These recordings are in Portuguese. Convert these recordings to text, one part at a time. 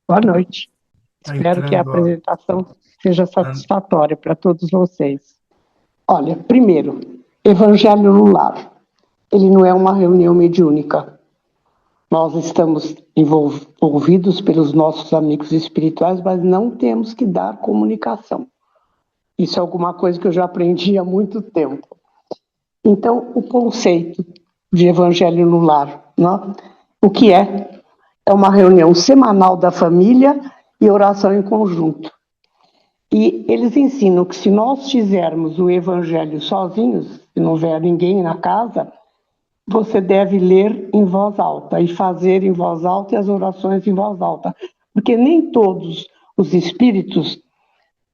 Boa noite. Tá Espero que a entrando, ó. apresentação seja An- satisfatória para todos vocês. Olha, primeiro, Evangelho no Lar. Ele não é uma reunião mediúnica. Nós estamos envolvidos pelos nossos amigos espirituais, mas não temos que dar comunicação. Isso é alguma coisa que eu já aprendi há muito tempo. Então, o conceito de Evangelho no Lar, né? O que é? É uma reunião semanal da família e oração em conjunto. E eles ensinam que se nós fizermos o evangelho sozinhos, se não houver ninguém na casa, você deve ler em voz alta e fazer em voz alta e as orações em voz alta. Porque nem todos os espíritos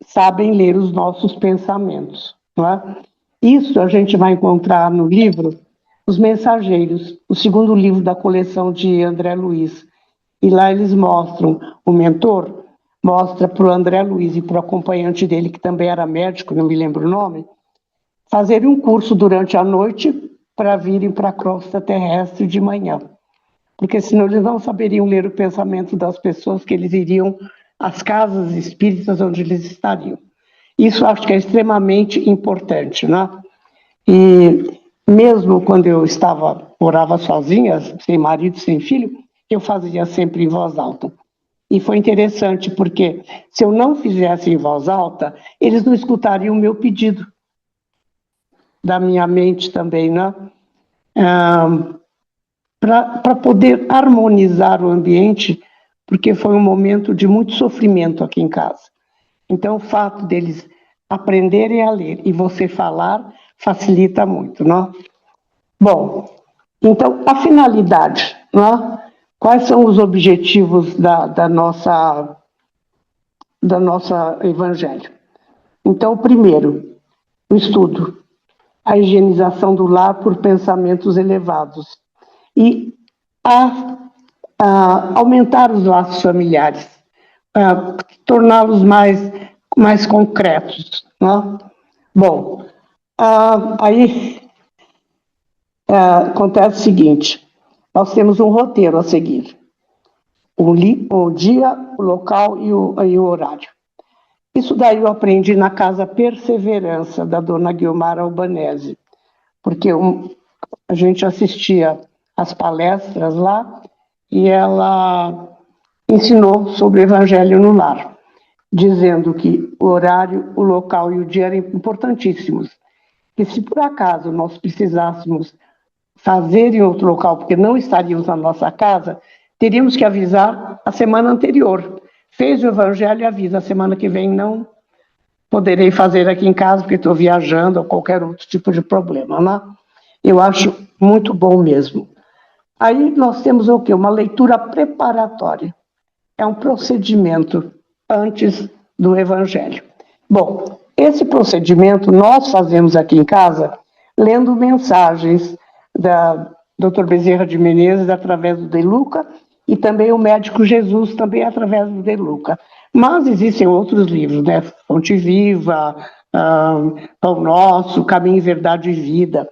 sabem ler os nossos pensamentos, não é? Isso a gente vai encontrar no livro Os Mensageiros, o segundo livro da coleção de André Luiz. E lá eles mostram, o mentor mostra para o André Luiz e para o acompanhante dele, que também era médico, não me lembro o nome, fazerem um curso durante a noite para virem para a crosta terrestre de manhã. Porque senão eles não saberiam ler o pensamento das pessoas, que eles iriam às casas espíritas onde eles estariam. Isso acho que é extremamente importante, né? E mesmo quando eu morava sozinha, sem marido, sem filho, eu fazia sempre em voz alta. E foi interessante, porque se eu não fizesse em voz alta, eles não escutariam o meu pedido, da minha mente também, né? Para poder harmonizar o ambiente, porque foi um momento de muito sofrimento aqui em casa. Então, o fato deles aprenderem a ler e você falar facilita muito, não? Bom, então, a finalidade, não? Quais são os objetivos da nossa evangelho? Então, o primeiro, o estudo, a higienização do lar por pensamentos elevados e aumentar os laços familiares, torná-los mais concretos, né? Bom, aí acontece o seguinte, nós temos um roteiro a seguir, o dia, o local e o horário. Isso daí eu aprendi na Casa Perseverança, da dona Guiomar Albanese, porque a gente assistia às palestras lá e ela ensinou sobre o Evangelho no Lar, dizendo que o horário, o local e o dia eram importantíssimos. Que se por acaso nós precisássemos fazer em outro local, porque não estaríamos na nossa casa, teríamos que avisar a semana anterior. Fez o Evangelho e avisa, a semana que vem não poderei fazer aqui em casa, porque estou viajando ou qualquer outro tipo de problema, né? Eu acho muito bom mesmo. Aí nós temos o quê? Uma leitura preparatória. É um procedimento antes do Evangelho. Bom, esse procedimento nós fazemos aqui em casa lendo mensagens da Dr. Bezerra de Menezes através do De Luca e também o Médico Jesus também através do De Luca. Mas existem outros livros, né? Fonte Viva, Pão Nosso, Caminho, Verdade e Vida.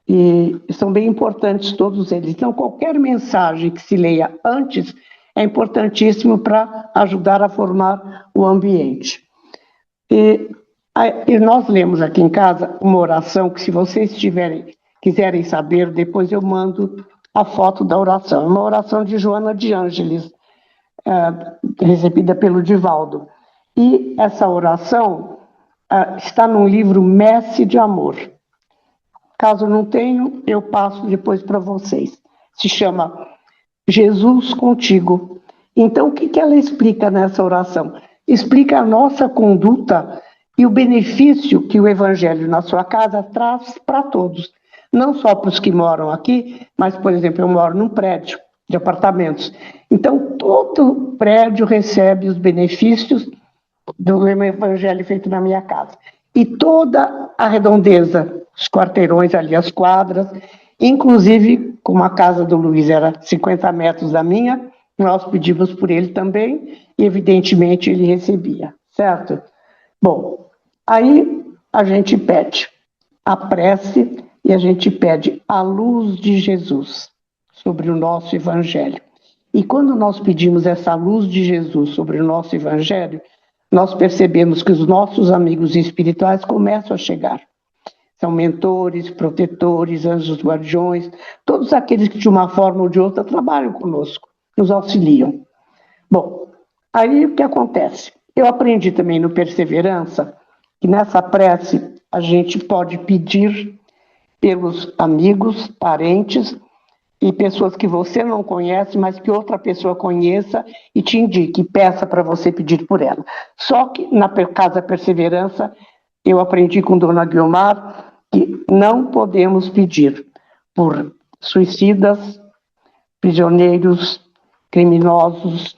E são bem importantes todos eles. Então, qualquer mensagem que se leia antes é importantíssimo para ajudar a formar o ambiente. E nós lemos aqui em casa uma oração que, se vocês quiserem saber, depois eu mando a foto da oração. É uma oração de Joana de Ângeles, recebida pelo Divaldo. E essa oração está no livro Messe de Amor. Caso não tenham, eu passo depois para vocês. Se chama Jesus Contigo. Então, o que ela explica nessa oração? Explica a nossa conduta e o benefício que o Evangelho na sua casa traz para todos. Não só para os que moram aqui, mas, por exemplo, eu moro num prédio de apartamentos. Então, todo prédio recebe os benefícios do Evangelho feito na minha casa. E toda a redondeza, os quarteirões ali, as quadras, inclusive, como a casa do Luiz era 50 metros da minha, nós pedimos por ele também, e evidentemente ele recebia, certo? Bom, aí a gente pede a prece e a gente pede a luz de Jesus sobre o nosso Evangelho. E quando nós pedimos essa luz de Jesus sobre o nosso Evangelho, nós percebemos que os nossos amigos espirituais começam a chegar. São mentores, protetores, anjos guardiões, todos aqueles que de uma forma ou de outra trabalham conosco, nos auxiliam. Bom, aí o que acontece? Eu aprendi também no Perseverança que nessa prece a gente pode pedir pelos amigos, parentes e pessoas que você não conhece, mas que outra pessoa conheça e te indique, peça para você pedir por ela. Só que na Casa Perseverança, eu aprendi com Dona Guiomar que não podemos pedir por suicidas, prisioneiros, criminosos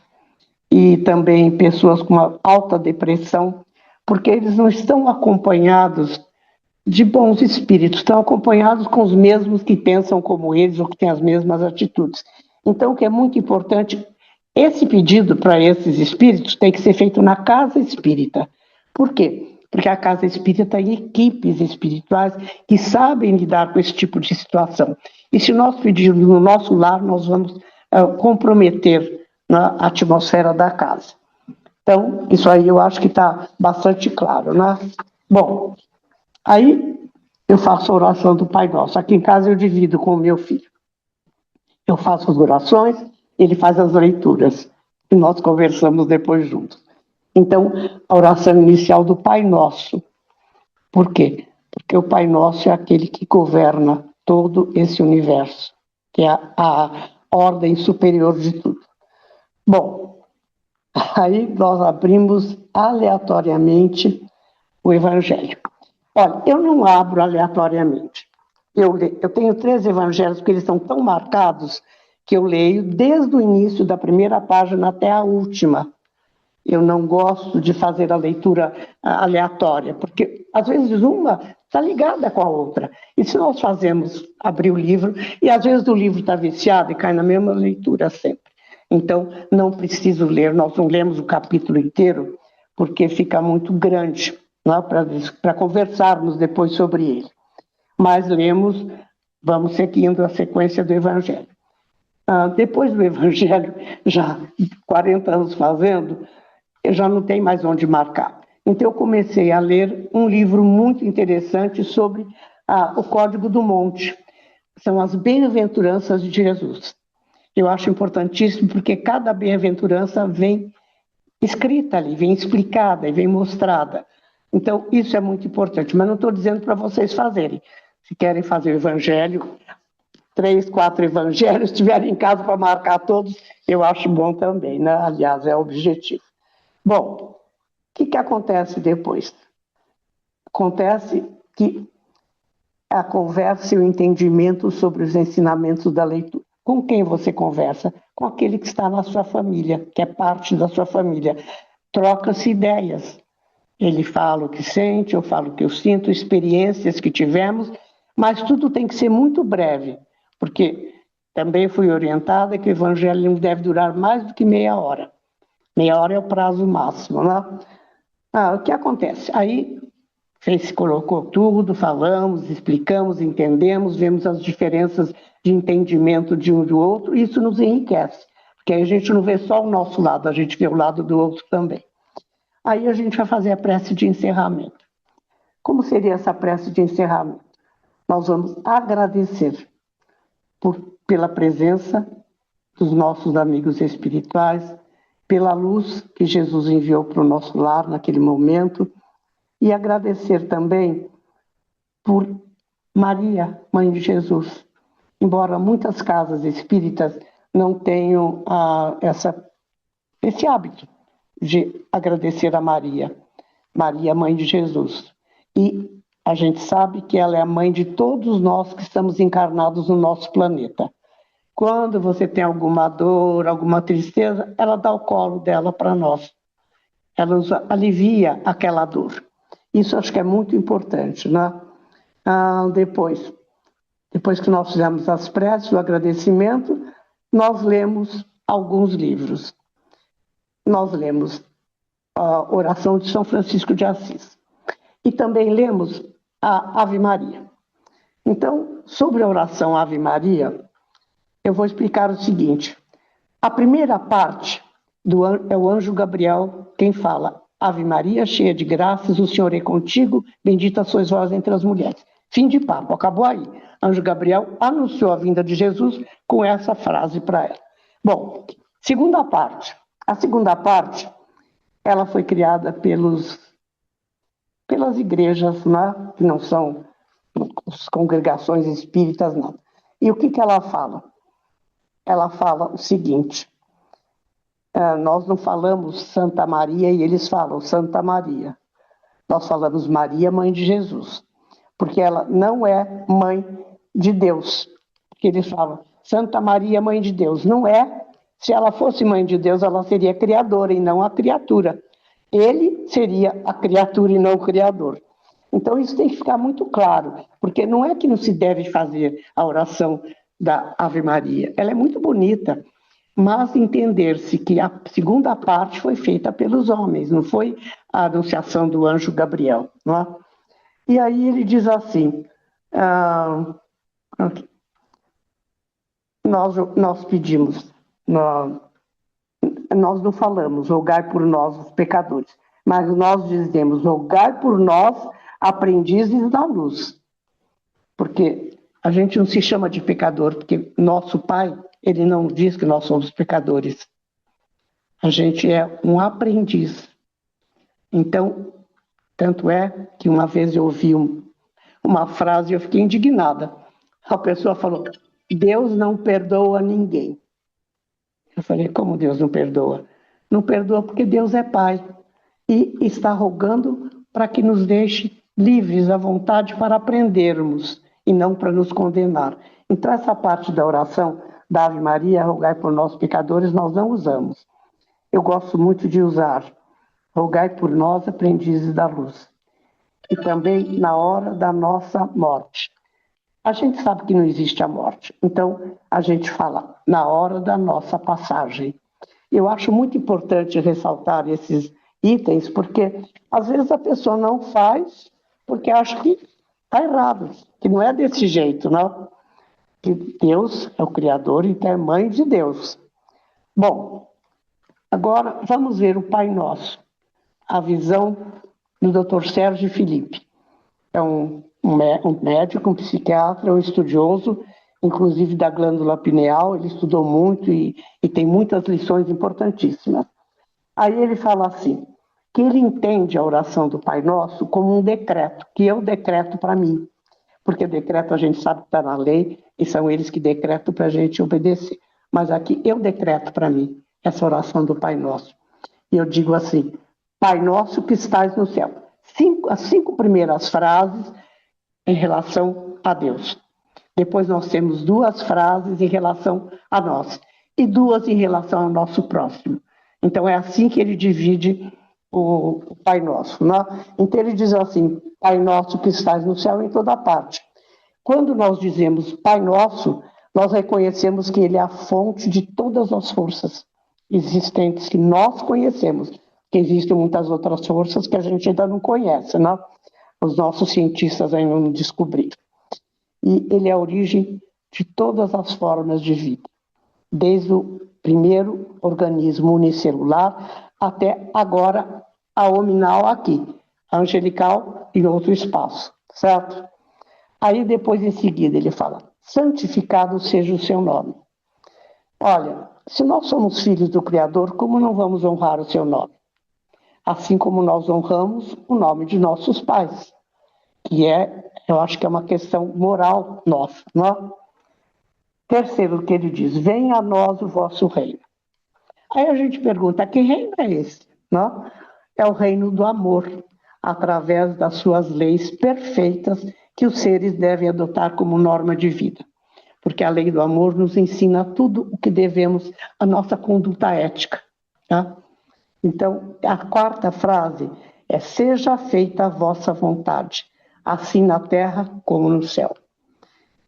e também pessoas com uma alta depressão, porque eles não estão acompanhados de bons espíritos, estão acompanhados com os mesmos que pensam como eles ou que têm as mesmas atitudes. Então, o que é muito importante, esse pedido para esses espíritos tem que ser feito na casa espírita. Por quê? Porque a casa espírita tem equipes espirituais que sabem lidar com esse tipo de situação. E se nós pedirmos no nosso lar, nós vamos comprometer a atmosfera da casa. Então, isso aí eu acho que está bastante claro, né? Bom, aí eu faço a oração do Pai Nosso. Aqui em casa eu divido com o meu filho. Eu faço as orações, ele faz as leituras. E nós conversamos depois juntos. Então, a oração inicial do Pai Nosso. Por quê? Porque o Pai Nosso é aquele que governa todo esse universo, que é a ordem superior de tudo. Bom, aí nós abrimos aleatoriamente o Evangelho. Olha, eu não abro aleatoriamente. Eu tenho 3 evangelhos, porque eles são tão marcados que eu leio desde o início da primeira página até a última. Eu não gosto de fazer a leitura aleatória, porque às vezes uma está ligada com a outra. E se nós fazemos abrir o livro, e às vezes o livro está viciado e cai na mesma leitura sempre. Então, não preciso ler, nós não lemos o capítulo inteiro, porque fica muito grande, né, para conversarmos depois sobre ele. Mas lemos, vamos seguindo a sequência do Evangelho. Depois do Evangelho, já 40 anos fazendo, eu já não tenho mais onde marcar. Então, eu comecei a ler um livro muito interessante sobre o Código do Monte. São as bem-aventuranças de Jesus. Eu acho importantíssimo porque cada bem-aventurança vem escrita ali, vem explicada e vem mostrada. Então, isso é muito importante, mas não estou dizendo para vocês fazerem. Se querem fazer o Evangelho, 3, 4 Evangelhos, se estiverem em casa para marcar todos, eu acho bom também, né? Aliás, é o objetivo. Bom, o que acontece depois? Acontece que a conversa e o entendimento sobre os ensinamentos da leitura. Com quem você conversa? Com aquele que está na sua família, que é parte da sua família. Troca-se ideias. Ele fala o que sente, eu falo o que eu sinto, experiências que tivemos, mas tudo tem que ser muito breve, porque também fui orientada que o evangelho não deve durar mais do que meia hora. Meia hora é o prazo máximo, né? O que acontece? Aí colocou tudo, falamos, explicamos, entendemos, vemos as diferenças de entendimento de um do outro, e isso nos enriquece, porque aí a gente não vê só o nosso lado, a gente vê o lado do outro também. Aí a gente vai fazer a prece de encerramento. Como seria essa prece de encerramento? Nós vamos agradecer pela presença dos nossos amigos espirituais, pela luz que Jesus enviou para o nosso lar naquele momento, e agradecer também por Maria, Mãe de Jesus. Embora muitas casas espíritas não tenham esse hábito de agradecer a Maria, Maria, Mãe de Jesus. E a gente sabe que ela é a mãe de todos nós que estamos encarnados no nosso planeta. Quando você tem alguma dor, alguma tristeza, ela dá o colo dela para nós. Ela nos alivia aquela dor. Isso acho que é muito importante, né? Depois que nós fizemos as preces, o agradecimento, nós lemos alguns livros. Nós lemos a oração de São Francisco de Assis. e também lemos a Ave Maria. Então, sobre a oração Ave Maria, eu vou explicar o seguinte. A primeira parte é o anjo Gabriel quem fala: Ave Maria, cheia de graças, o Senhor é contigo, bendita sois vós entre as mulheres. Fim de papo, acabou aí. Anjo Gabriel anunciou a vinda de Jesus com essa frase para ela. Bom, segunda parte. A segunda parte, ela foi criada pelas igrejas, né, que não são as congregações espíritas, não. E o que ela fala? Ela fala o seguinte: nós não falamos Santa Maria e eles falam Santa Maria. Nós falamos Maria, mãe de Jesus, porque ela não é mãe de Deus. Porque eles falam Santa Maria, mãe de Deus. Não é. Se ela fosse mãe de Deus, ela seria criadora e não a criatura. Ele seria a criatura e não o criador. Então isso tem que ficar muito claro, porque não é que não se deve fazer a oração da Ave Maria. Ela é muito bonita, mas entender-se que a segunda parte foi feita pelos homens, não foi a anunciação do anjo Gabriel. Não é? E aí ele diz assim, nós pedimos, nós não falamos rogai por nós os pecadores, mas nós dizemos rogai por nós aprendizes da luz. Porque a gente não se chama de pecador, porque nosso Pai, ele não diz que nós somos pecadores. A gente é um aprendiz. Então, tanto é que uma vez eu ouvi uma frase e eu fiquei indignada. A pessoa falou, Deus não perdoa ninguém. Eu falei, como Deus não perdoa? Não perdoa porque Deus é Pai e está rogando para que nos deixe livres à vontade para aprendermos e não para nos condenar. Então, essa parte da oração da Ave Maria, rogai por nós pecadores, nós não usamos. Eu gosto muito de usar rogai por nós, aprendizes da luz. E também na hora da nossa morte. A gente sabe que não existe a morte, então a gente fala na hora da nossa passagem. Eu acho muito importante ressaltar esses itens, porque às vezes a pessoa não faz porque acha que está errado, que não é desse jeito, não. Que Deus é o Criador, então é mãe de Deus. Bom, agora vamos ver o Pai Nosso, a visão do Dr. Sérgio Felipe. É um médico, um psiquiatra, um estudioso, inclusive da glândula pineal, ele estudou muito e tem muitas lições importantíssimas. Aí ele fala assim, que ele entende a oração do Pai Nosso como um decreto, que eu decreto para mim, porque decreto a gente sabe que está na lei e são eles que decretam para a gente obedecer. Mas aqui eu decreto para mim essa oração do Pai Nosso. E eu digo assim, Pai Nosso que estás no céu. As 5 primeiras frases em relação a Deus. Depois nós temos 2 frases em relação a nós e 2 em relação ao nosso próximo. Então é assim que ele divide o Pai Nosso. Né? Então ele diz assim, Pai Nosso que estás no céu em toda parte. Quando nós dizemos Pai Nosso, nós reconhecemos que ele é a fonte de todas as forças existentes que nós conhecemos, que existem muitas outras forças que a gente ainda não conhece, né? Os nossos cientistas ainda não descobriram. E ele é a origem de todas as formas de vida, desde o primeiro organismo unicelular até agora a hominal aqui, a angelical em outro espaço, certo? Aí depois em seguida ele fala, santificado seja o seu nome. Olha, se nós somos filhos do Criador, como não vamos honrar o seu nome? Assim como nós honramos o nome de nossos pais, que eu acho que é uma questão moral nossa, não é? Terceiro, que ele diz, venha a nós o vosso reino. Aí a gente pergunta, que reino é esse? Não? É o reino do amor, através das suas leis perfeitas que os seres devem adotar como norma de vida. Porque a lei do amor nos ensina tudo o que devemos, a nossa conduta ética. Tá? Então, a 4ª frase é, seja feita a vossa vontade, assim na terra como no céu.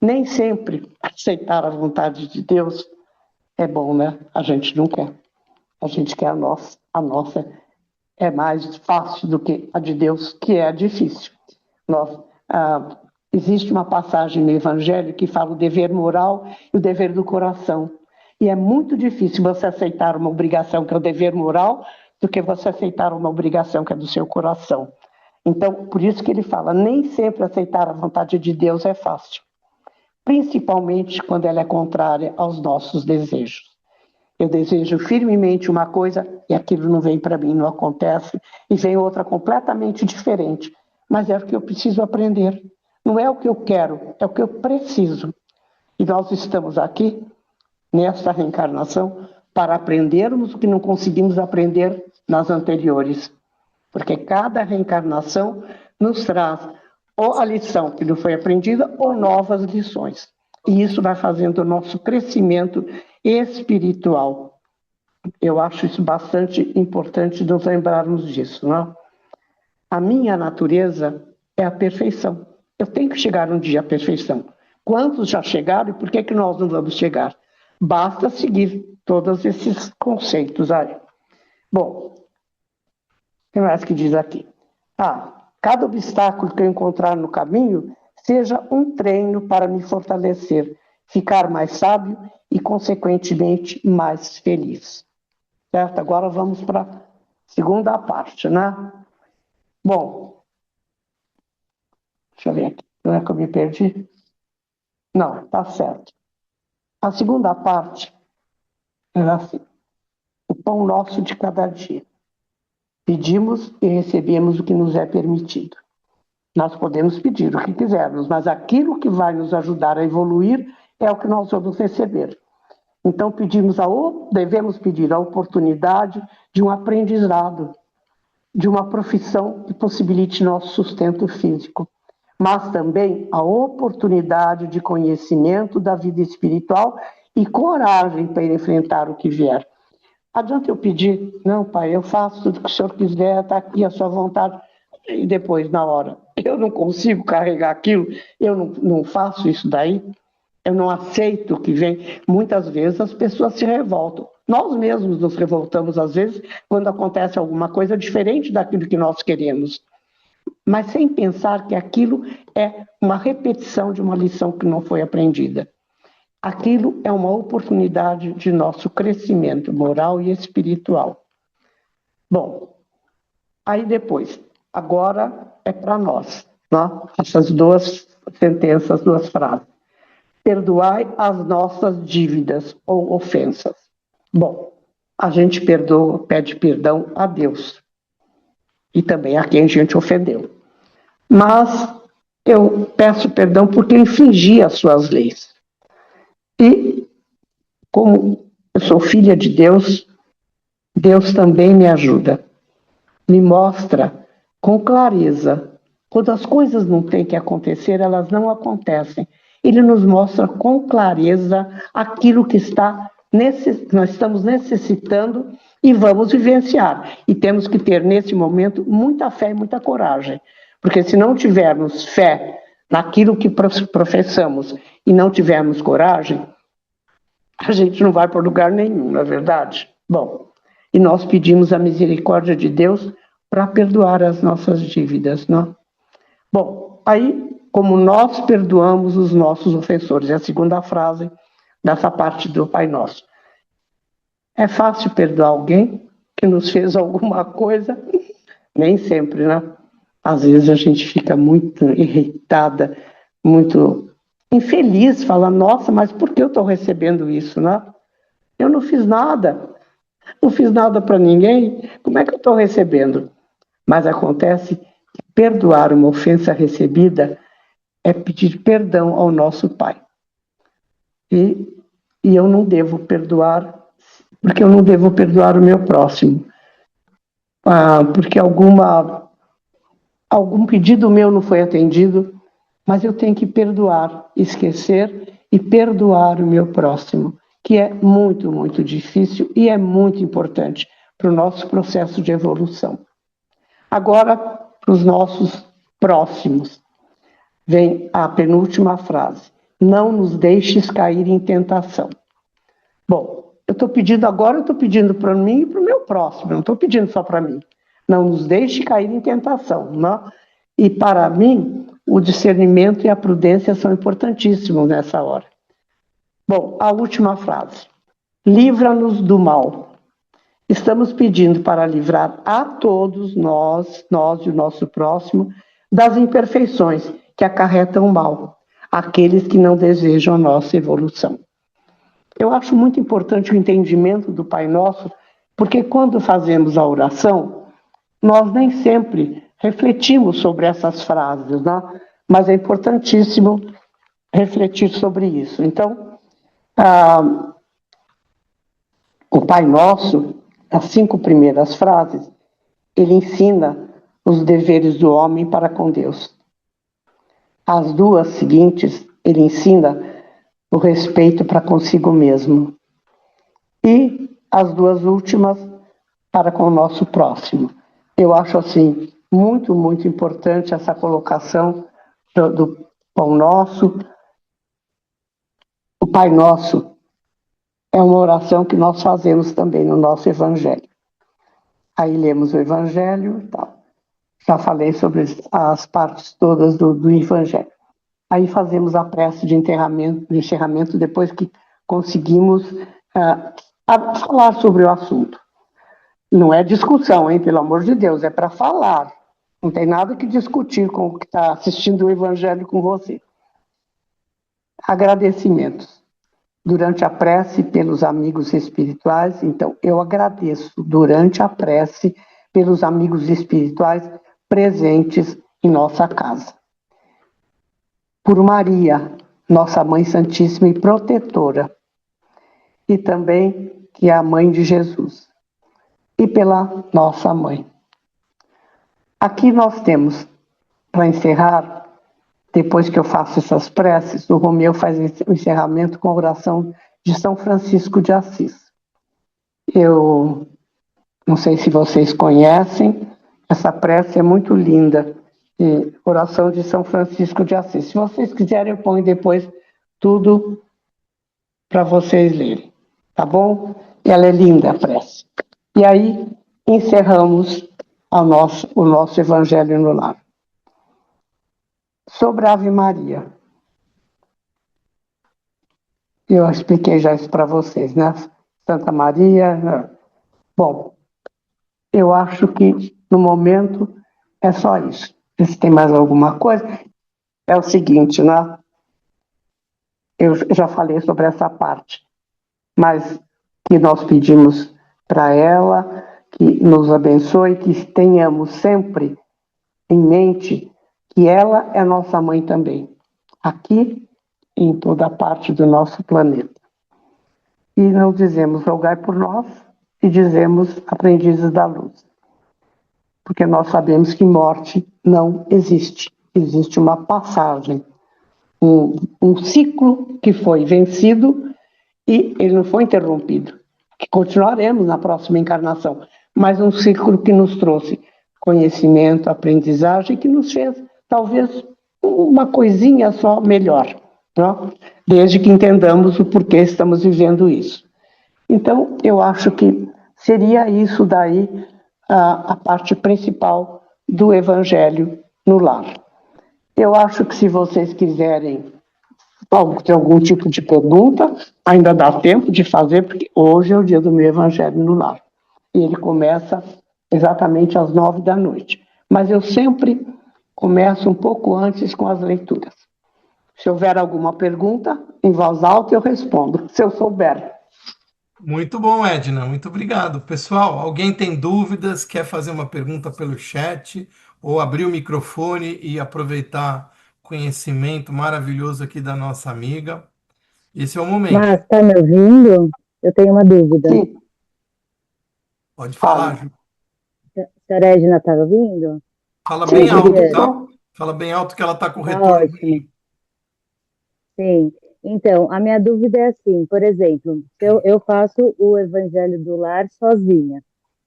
Nem sempre aceitar a vontade de Deus é bom, né? A gente não quer. A gente quer a nossa é mais fácil do que a de Deus, que é difícil. Existe uma passagem no Evangelho que fala o dever moral e o dever do coração. E é muito difícil você aceitar uma obrigação que é o dever moral do que você aceitar uma obrigação que é do seu coração. Então, por isso que ele fala, nem sempre aceitar a vontade de Deus é fácil, principalmente quando ela é contrária aos nossos desejos. Eu desejo firmemente uma coisa e aquilo não vem para mim, não acontece, e vem outra completamente diferente. Mas é o que eu preciso aprender. Não é o que eu quero, é o que eu preciso. E nós estamos aqui, nesta reencarnação, para aprendermos o que não conseguimos aprender nas anteriores. Porque cada reencarnação nos traz ou a lição que não foi aprendida ou novas lições. E isso vai fazendo o nosso crescimento espiritual. Eu acho isso bastante importante nos lembrarmos disso, não é? A minha natureza é a perfeição. Eu tenho que chegar um dia à perfeição. Quantos já chegaram e por que nós não vamos chegar? Basta seguir todos esses conceitos aí. Bom, o que mais que diz aqui? Cada obstáculo que eu encontrar no caminho seja um treino para me fortalecer, ficar mais sábio e, consequentemente, mais feliz. Certo? Agora vamos para a segunda parte, né? Bom, deixa eu ver aqui. Não é que eu me perdi? Não, tá certo. A segunda parte é assim: o pão nosso de cada dia. Pedimos e recebemos o que nos é permitido. Nós podemos pedir o que quisermos, mas aquilo que vai nos ajudar a evoluir é o que nós vamos receber. Então devemos pedir a oportunidade de um aprendizado, de uma profissão que possibilite nosso sustento físico, mas também a oportunidade de conhecimento da vida espiritual e coragem para enfrentar o que vier. Adianta eu pedir? Não, pai, eu faço tudo que o senhor quiser, está aqui a sua vontade. E depois, na hora, eu não consigo carregar aquilo, eu não faço isso daí, eu não aceito o que vem. Muitas vezes as pessoas se revoltam. Nós mesmos nos revoltamos, às vezes, quando acontece alguma coisa diferente daquilo que nós queremos. Mas sem pensar que aquilo é uma repetição de uma lição que não foi aprendida. Aquilo é uma oportunidade de nosso crescimento moral e espiritual. Bom, aí depois, agora é para nós, né? Essas duas sentenças, duas frases. Perdoai as nossas dívidas ou ofensas. Bom, a gente pede perdão a Deus e também a quem a gente ofendeu. Mas eu peço perdão porque infringi as suas leis. E, como eu sou filha de Deus, Deus também me ajuda. Me mostra com clareza. Quando as coisas não têm que acontecer, elas não acontecem. Ele nos mostra com clareza aquilo que nós estamos necessitando e vamos vivenciar. E temos que ter, nesse momento, muita fé e muita coragem. Porque se não tivermos fé naquilo que professamos e não tivermos coragem, a gente não vai para lugar nenhum, não é verdade? Bom, e nós pedimos a misericórdia de Deus para perdoar as nossas dívidas, não? Bom, aí, como nós perdoamos os nossos ofensores, é a segunda frase dessa parte do Pai Nosso. É fácil perdoar alguém que nos fez alguma coisa? Nem sempre, né? Às vezes a gente fica muito irritada, muito infeliz, fala, nossa, mas por que eu estou recebendo isso, né? Eu não fiz nada para ninguém, como é que eu estou recebendo? Mas acontece que perdoar uma ofensa recebida é pedir perdão ao nosso Pai. E eu não devo perdoar, porque eu não devo perdoar o meu próximo. Porque algum pedido meu não foi atendido, mas eu tenho que perdoar, esquecer e perdoar o meu próximo, que é muito, muito difícil e é muito importante para o nosso processo de evolução. Agora, para os nossos próximos, vem a penúltima frase. Não nos deixes cair em tentação. Bom, eu estou pedindo para mim e para o meu próximo, eu não estou pedindo só para mim. não nos deixe cair em tentação, né? E para mim, o discernimento e a prudência são importantíssimos nessa hora. Bom, a última frase. Livra-nos do mal. Estamos pedindo para livrar a todos nós e o nosso próximo, das imperfeições que acarretam o mal, aqueles que não desejam a nossa evolução. Eu acho muito importante o entendimento do Pai Nosso, porque quando fazemos a oração, nós nem sempre refletimos sobre essas frases, né? Mas é importantíssimo refletir sobre isso. Então, o Pai Nosso, as 5 primeiras frases, ele ensina os deveres do homem para com Deus. As 2 seguintes, ele ensina o respeito para consigo mesmo. E as 2 últimas, para com o nosso próximo. Eu acho, assim, muito, muito importante essa colocação do Pão Nosso. O Pai Nosso é uma oração que nós fazemos também no nosso Evangelho. Aí lemos o Evangelho e tal. Já falei sobre as partes todas do Evangelho. Aí fazemos a prece de encerramento depois que conseguimos falar sobre o assunto. Não é discussão, hein? Pelo amor de Deus, é para falar. Não tem nada que discutir com o que está assistindo o Evangelho com você. Agradecimentos. Durante a prece pelos amigos espirituais, então eu agradeço durante a prece pelos amigos espirituais presentes em nossa casa. Por Maria, nossa Mãe Santíssima e Protetora, e também que é a Mãe de Jesus, e pela nossa Mãe. Aqui nós temos, para encerrar, depois que eu faço essas preces, o Romeu faz o encerramento com a oração de São Francisco de Assis. Eu não sei se vocês conhecem, essa prece é muito linda. Oração de São Francisco de Assis. Se vocês quiserem, eu ponho depois tudo para vocês lerem, tá bom? Ela é linda, a prece. E aí, encerramos o nosso Evangelho no Lar. Sobre a Ave Maria. Eu expliquei já isso para vocês, né? Santa Maria. Bom, eu acho que no momento é só isso. Se tem mais alguma coisa, é o seguinte, né? Eu já falei sobre essa parte, mas que nós pedimos para ela que nos abençoe, que tenhamos sempre em mente que ela é nossa mãe também, aqui em toda parte do nosso planeta. E não dizemos rogai por nós, e dizemos aprendizes da luz. Porque nós sabemos que morte não existe. Existe uma passagem, um ciclo que foi vencido e ele não foi interrompido. Que continuaremos na próxima encarnação, mas um ciclo que nos trouxe conhecimento, aprendizagem, que nos fez, talvez, uma coisinha só melhor, não? Desde que entendamos o porquê estamos vivendo isso. Então, eu acho que seria isso daí a parte principal do Evangelho no lar. Eu acho que se vocês quiserem ter algum tipo de pergunta, ainda dá tempo de fazer, porque hoje é o dia do meu Evangelho no lar. E ele começa exatamente às 9 da noite. Mas eu sempre começo um pouco antes com as leituras. Se houver alguma pergunta, em voz alta eu respondo, se eu souber. Muito bom, Edna, muito obrigado. Pessoal, alguém tem dúvidas, quer fazer uma pergunta pelo chat ou abrir o microfone e aproveitar o conhecimento maravilhoso aqui da nossa amiga? Esse é o momento. Mas está me ouvindo? Eu tenho uma dúvida. Sim, Pode falar, fale. Ju. A senhora Edna está ouvindo? Fala Sim, bem alto, Porque tá? direito. Fala bem alto que ela está com o tá retorno ótimo. ruim. Sim. Então, a minha dúvida é assim, por exemplo, se eu faço o Evangelho do Lar sozinha.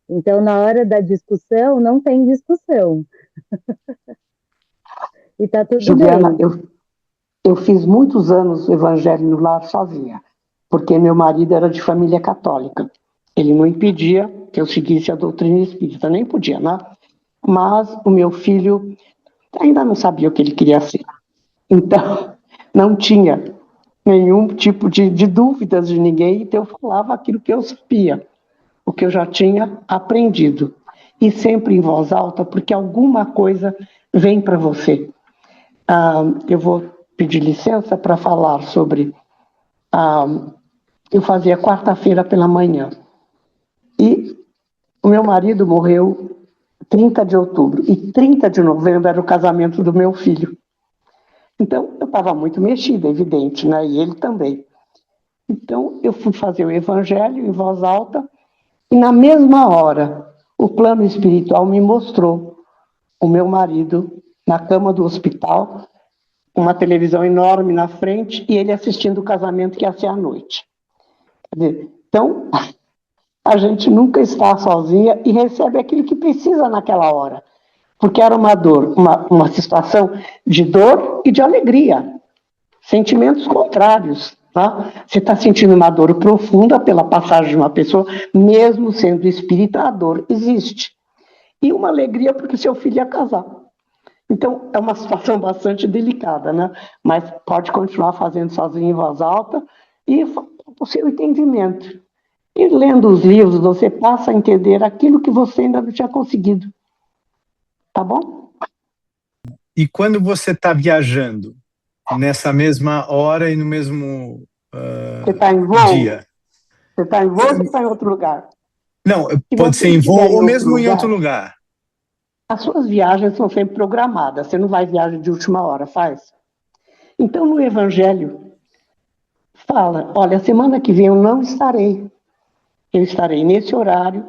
Então, na hora da discussão, não tem discussão. E tá tudo Juliana, bem. eu fiz muitos anos o Evangelho no lar sozinha, porque meu marido era de família católica. Ele não impedia que eu seguisse a doutrina espírita, nem podia, né? Mas o meu filho ainda não sabia o que ele queria ser. Então, não tinha nenhum tipo de dúvidas de ninguém, então eu falava aquilo que eu sabia, o que eu já tinha aprendido. E sempre em voz alta, porque alguma coisa vem para você. Eu vou pedir licença para falar sobre... eu fazia quarta-feira pela manhã. E o meu marido morreu 30 de outubro. E 30 de novembro era o casamento do meu filho. Então, eu estava muito mexida, evidente, né? E ele também. Então, eu fui fazer o evangelho em voz alta e, na mesma hora, o plano espiritual me mostrou o meu marido na cama do hospital, com uma televisão enorme na frente e ele assistindo o casamento que ia ser à noite. Quer dizer, então, a gente nunca está sozinha e recebe aquilo que precisa naquela hora. Porque era uma dor, uma situação de dor e de alegria. Sentimentos contrários. Tá? Você está sentindo uma dor profunda pela passagem de uma pessoa, mesmo sendo espírita, a dor existe. E uma alegria porque seu filho ia casar. Então, é uma situação bastante delicada, né? Mas pode continuar fazendo sozinho em voz alta e o seu entendimento. E lendo os livros, você passa a entender aquilo que você ainda não tinha conseguido. Tá bom? E quando você está viajando, nessa mesma hora e no mesmo Você está em voo? dia? Você está em voo ou você está em outro lugar? Não, Se pode você ser em estiver voo ou mesmo em outro lugar. As suas viagens são sempre programadas. Você não vai viagem de última hora, faz? Então, no Evangelho, fala, olha, semana que vem eu não estarei. Eu estarei nesse horário,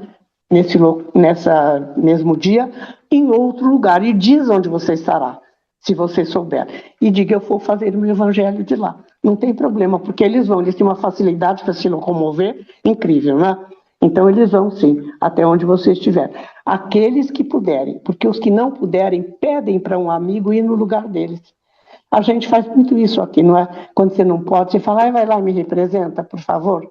nessa mesmo dia, em outro lugar. E diz onde você estará, se você souber. E diga, eu vou fazer o meu evangelho de lá. Não tem problema, porque eles têm uma facilidade para se locomover incrível, né? Então eles vão sim, até onde você estiver. Aqueles que puderem, porque os que não puderem, pedem para um amigo ir no lugar deles. A gente faz muito isso aqui, não é? Quando você não pode, você fala, vai lá e me representa, por favor.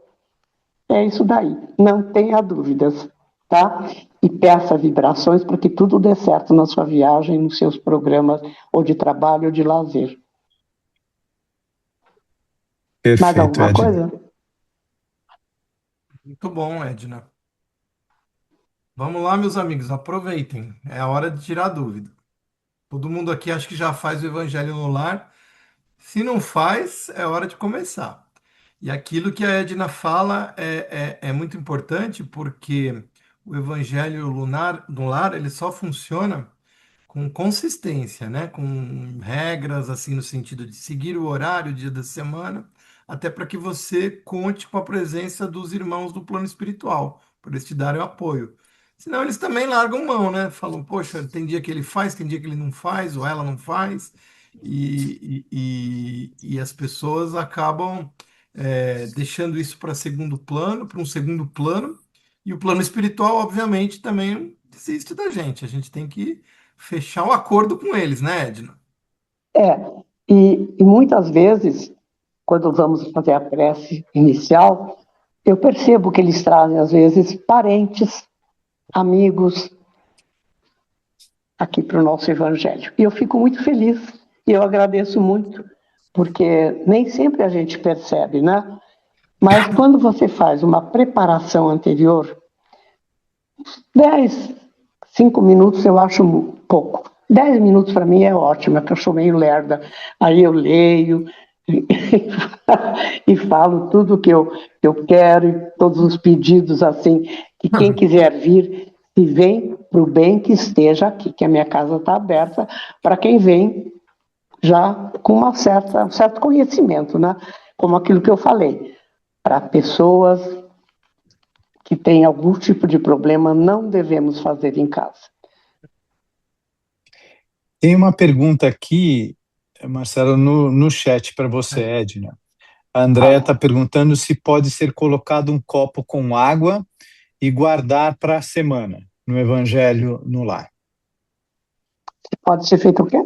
É isso daí, não tenha dúvidas, tá? E peça vibrações para que tudo dê certo na sua viagem, nos seus programas, ou de trabalho ou de lazer. Perfeito, Mais alguma Edna. coisa? Muito bom, Edna. Vamos lá, meus amigos, aproveitem. É a hora de tirar dúvida. Todo mundo aqui acho que já faz o Evangelho no Lar. Se não faz, é hora de começar. E aquilo que a Edna fala é muito importante, porque o Evangelho no Lar ele só funciona com consistência, né? Com regras, assim, no sentido de seguir o horário, o dia da semana, até para que você conte com a presença dos irmãos do plano espiritual, para eles te darem o apoio. Senão eles também largam mão, né? Falam, poxa, tem dia que ele faz, tem dia que ele não faz, ou ela não faz, e as pessoas acabam deixando isso para segundo plano, para um segundo plano, e o plano espiritual, obviamente, também desiste da gente. A gente tem que fechar um acordo com eles, né, Edna? É, e muitas vezes, quando vamos fazer a prece inicial, eu percebo que eles trazem, às vezes, parentes, amigos, aqui para o nosso Evangelho. E eu fico muito feliz, e eu agradeço muito, porque nem sempre a gente percebe, né? Mas quando você faz uma preparação anterior, 10, 5 minutos eu acho pouco. 10 minutos para mim é ótimo, é que eu sou meio lerda. Aí eu leio e falo tudo que eu quero, e todos os pedidos assim, que quem quiser vir, se vem para o bem que esteja aqui, que a minha casa está aberta para quem vem já com um certo conhecimento, né? Como aquilo que eu falei, para pessoas que têm algum tipo de problema, não devemos fazer em casa. Tem uma pergunta aqui, Marcelo, no chat para você, Edna. A Andréia está perguntando se pode ser colocado um copo com água e guardar para a semana, no Evangelho no Lar. Pode ser feito o quê?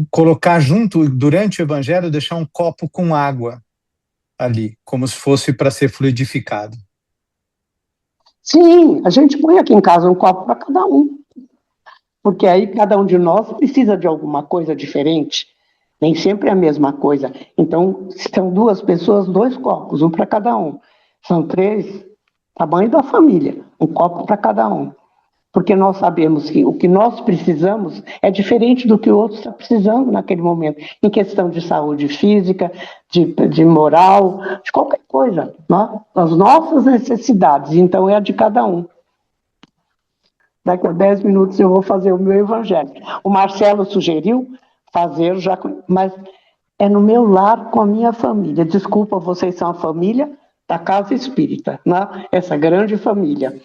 Colocar junto, durante o Evangelho, deixar um copo com água ali, como se fosse para ser fluidificado. Sim, a gente põe aqui em casa um copo para cada um, porque aí cada um de nós precisa de alguma coisa diferente, nem sempre é a mesma coisa. Então, se são duas pessoas, dois copos, um para cada um. São três, tamanho da família, um copo para cada um. Porque nós sabemos que o que nós precisamos é diferente do que o outro está precisando naquele momento, em questão de saúde física, de moral, de qualquer coisa, né? As nossas necessidades, então é a de cada um. Daqui a 10 minutos eu vou fazer o meu evangelho. O Marcelo sugeriu fazer, já, mas é no meu lar com a minha família. Desculpa, vocês são a família da Casa Espírita, né? Essa grande família.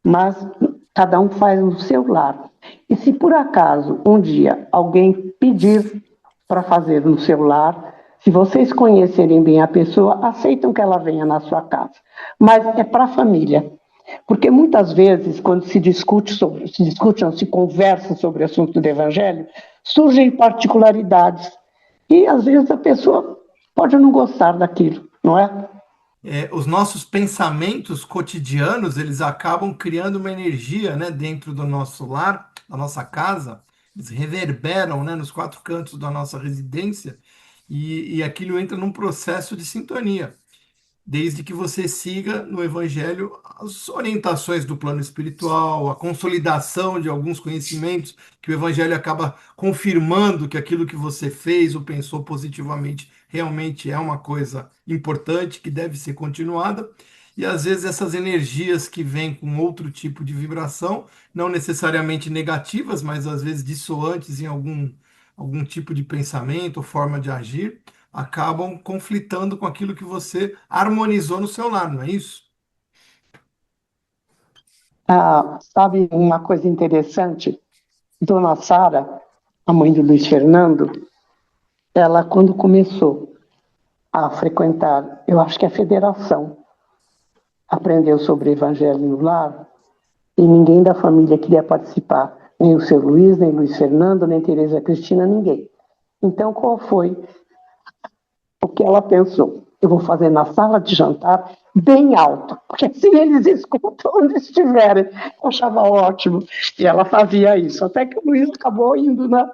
Mas cada um faz no seu lar. E se por acaso um dia alguém pedir para fazer no seu lar, se vocês conhecerem bem a pessoa, aceitam que ela venha na sua casa. Mas é para a família. Porque muitas vezes, quando se conversa sobre o assunto do Evangelho, surgem particularidades. E às vezes a pessoa pode não gostar daquilo, não é? Os nossos pensamentos cotidianos, eles acabam criando uma energia, né, dentro do nosso lar, da nossa casa, eles reverberam, né, nos quatro cantos da nossa residência, e aquilo entra num processo de sintonia, desde que você siga no Evangelho as orientações do plano espiritual, a consolidação de alguns conhecimentos, que o Evangelho acaba confirmando que aquilo que você fez ou pensou positivamente realmente é uma coisa importante, que deve ser continuada. E às vezes essas energias que vêm com outro tipo de vibração, não necessariamente negativas, mas às vezes dissoantes em algum tipo de pensamento ou forma de agir, acabam conflitando com aquilo que você harmonizou no seu lar, não é isso? Sabe uma coisa interessante? Dona Sara, a mãe do Luiz Fernando, ela, quando começou a frequentar, eu acho que a federação, aprendeu sobre o Evangelho no lar, e ninguém da família queria participar, nem o seu Luiz, nem Luiz Fernando, nem Tereza Cristina, ninguém. Então, qual foi o que ela pensou? Eu vou fazer na sala de jantar bem alto, porque assim eles escutam onde estiverem. Eu achava ótimo. E ela fazia isso, até que o Luiz acabou indo, né?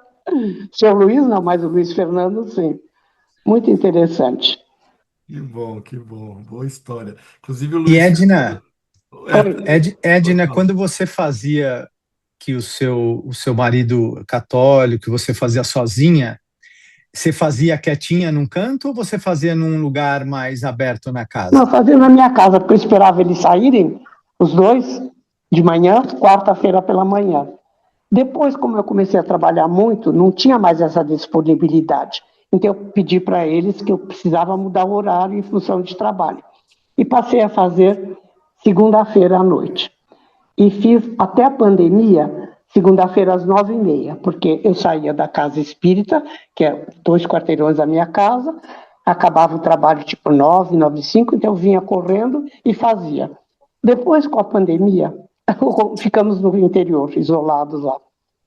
Seu Luiz não, mas o Luiz Fernando, sim. Muito interessante. Que bom, que bom. Boa história. Inclusive o E Luiz Edna, Fernando. Pode Edna, falar. quando você fazia que o seu marido católico, que você fazia sozinha, você fazia quietinha num canto ou você fazia num lugar mais aberto na Não, casa? fazia na minha casa, porque eu esperava eles saírem, os dois, de manhã, quarta-feira pela manhã. Depois, como eu comecei a trabalhar muito, não tinha mais essa disponibilidade. Então, eu pedi para eles que eu precisava mudar o horário em função de trabalho. E passei a fazer segunda-feira à noite. E fiz até a pandemia, segunda-feira às 9h30, porque eu saía da casa espírita, que é 2 quarteirões da minha casa, acabava o trabalho tipo 9, 9h05, então eu vinha correndo e fazia. Depois, com a pandemia, ficamos no interior, isolados lá.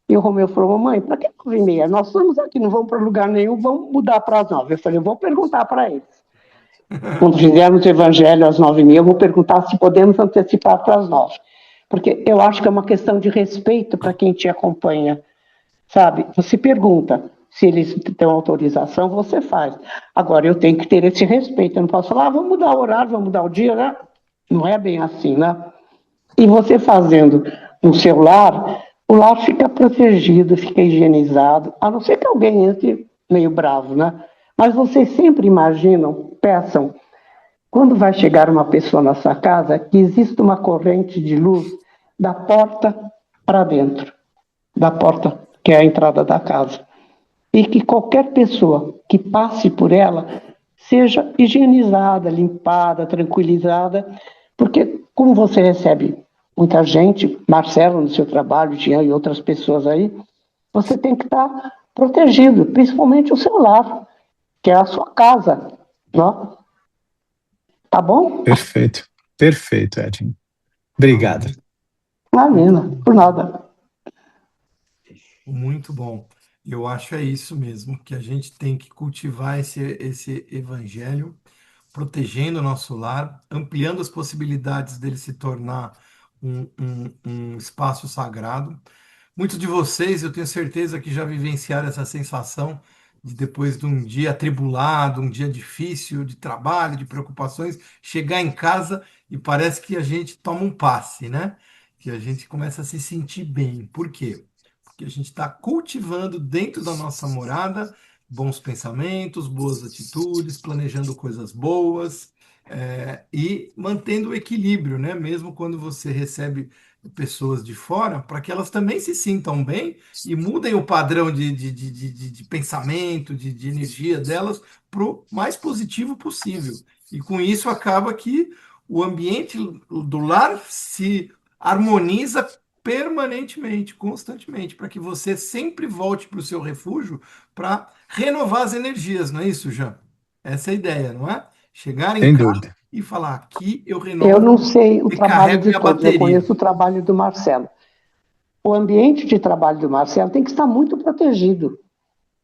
E o Romeu falou, mamãe, para que 9h30? Nós estamos aqui, não vamos para lugar nenhum, vamos mudar para as 9. Eu falei, eu vou perguntar para eles. Quando fizermos o evangelho às 9h30, eu vou perguntar se podemos antecipar para as 9. Porque eu acho que é uma questão de respeito para quem te acompanha, sabe? Você pergunta se eles têm autorização, você faz. Agora, eu tenho que ter esse respeito, eu não posso falar, vamos mudar o horário, vamos mudar o dia, né? Não é bem assim, né? E você fazendo no seu lar, o lar fica protegido, fica higienizado, a não ser que alguém entre meio bravo, né? Mas vocês sempre imaginam, peçam, quando vai chegar uma pessoa na sua casa, que existe uma corrente de luz da porta para dentro, da porta que é a entrada da casa. E que qualquer pessoa que passe por ela seja higienizada, limpada, tranquilizada, porque como você recebe muita gente, Marcelo no seu trabalho, Jean e outras pessoas aí, você tem que estar protegido, principalmente o seu lar, que é a sua casa, não? Tá bom? Perfeito, perfeito, Edna. Obrigado. Imagina, por nada. Muito bom. Eu acho é isso mesmo, que a gente tem que cultivar esse evangelho, protegendo o nosso lar, ampliando as possibilidades dele se tornar um espaço sagrado. Muitos de vocês, eu tenho certeza que já vivenciaram essa sensação de depois de um dia atribulado, um dia difícil de trabalho, de preocupações, chegar em casa e parece que a gente toma um passe, né? Que a gente começa a se sentir bem. Por quê? Porque a gente está cultivando dentro da nossa morada bons pensamentos, boas atitudes, planejando coisas boas, e mantendo o equilíbrio, né? Mesmo quando você recebe pessoas de fora, para que elas também se sintam bem e mudem o padrão de pensamento, de energia delas para o mais positivo possível. E com isso acaba que o ambiente do lar se harmoniza permanentemente, constantemente, para que você sempre volte para o seu refúgio para renovar as energias, não é isso, Jean? Essa é a ideia, não é? Chegar em Sem casa dúvida. e falar, aqui eu Eu renovo não sei o e trabalho carrego de minha todos, eu bateria. conheço o trabalho do Marcelo. O ambiente de trabalho do Marcelo tem que estar muito protegido,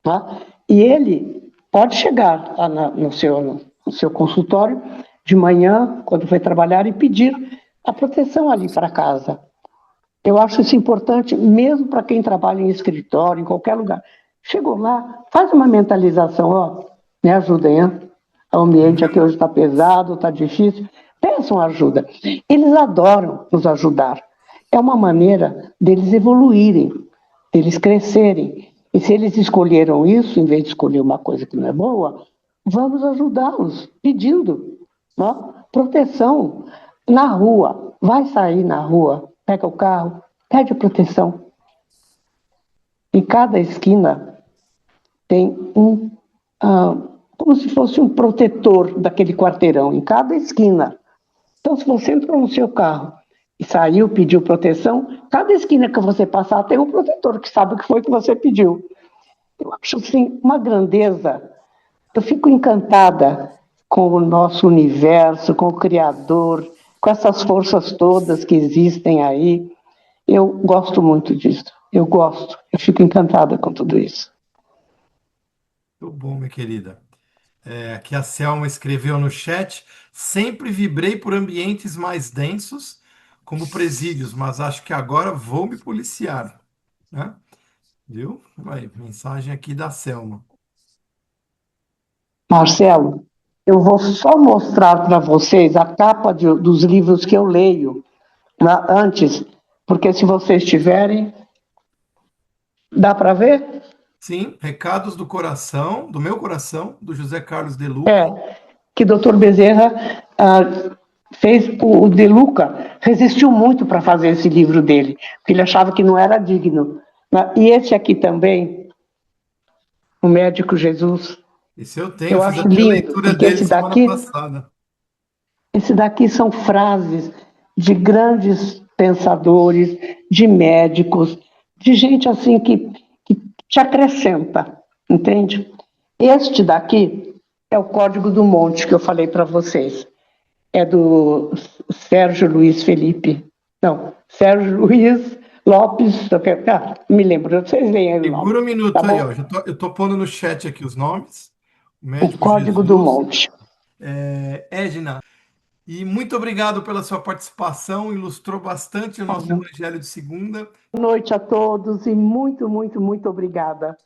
tá? E ele pode chegar lá no seu consultório de manhã, quando foi trabalhar, e pedir a proteção ali para casa. Eu acho isso importante, mesmo para quem trabalha em escritório, em qualquer lugar. Chegou lá, faz uma mentalização, ó, me ajudem, hein? O ambiente aqui hoje está pesado, está difícil. Peçam ajuda. Eles adoram nos ajudar. É uma maneira deles evoluírem, deles crescerem. E se eles escolheram isso, em vez de escolher uma coisa que não é boa, vamos ajudá-los, pedindo, né? Proteção na rua. Vai sair na rua, pega o carro, pede proteção. Em cada esquina tem como se fosse um protetor daquele quarteirão, em cada esquina. Então, se você entrou no seu carro e saiu, pediu proteção, cada esquina que você passar tem um protetor que sabe o que foi que você pediu. Eu acho, assim, uma grandeza. Eu fico encantada com o nosso universo, com o Criador, com essas forças todas que existem aí. Eu gosto muito disso. Eu gosto. Eu fico encantada com tudo isso. Muito bom, minha querida. Aqui a Selma escreveu no chat: sempre vibrei por ambientes mais densos, como presídios, mas acho que agora vou me policiar, né? Viu? Aí, mensagem aqui da Selma. Marcelo, eu vou só mostrar para vocês a capa dos livros que eu leio, né, antes, porque se vocês tiverem, dá para ver? Sim, Recados do Coração, do meu coração, do José Carlos De Luca. Que o doutor Bezerra fez, o De Luca resistiu muito para fazer esse livro dele, porque ele achava que não era digno. Né? E esse aqui também, O Médico Jesus, Esse eu tenho, eu fiz acho até a lindo, leitura porque dele semana passada. esse daqui são frases de grandes pensadores, de médicos, de gente assim que te acrescenta, entende? Este daqui é o Código do Monte que eu falei para vocês. É do Sérgio Luiz Felipe. Não, Sérgio Luiz Lopes. Me lembro, vocês leem aí o nome. Segura um minuto Tá aí, bom? ó. Eu tô pondo no chat aqui os nomes. O O Médico Código do Jesus, Monte. Edna. E muito obrigado pela sua participação, ilustrou bastante o nosso Evangelho de segunda. Boa noite a todos e muito, muito, muito obrigada.